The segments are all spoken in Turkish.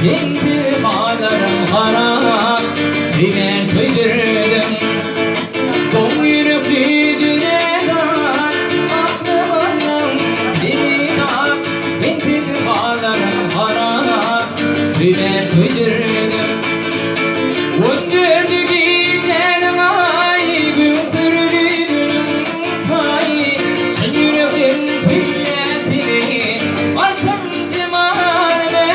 İntibalarım harap Rimen kıydırdım Don yürüklü düredan Aklımın dilinak İntibalarım harap Rimen kıydırdım Öndürdü gecenin ay Gün kırıldı günüm pay Sen yürekten kıymetini Altıncı mağarbe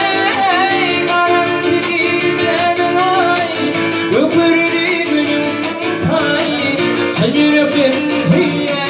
Sen yürekten kıymetini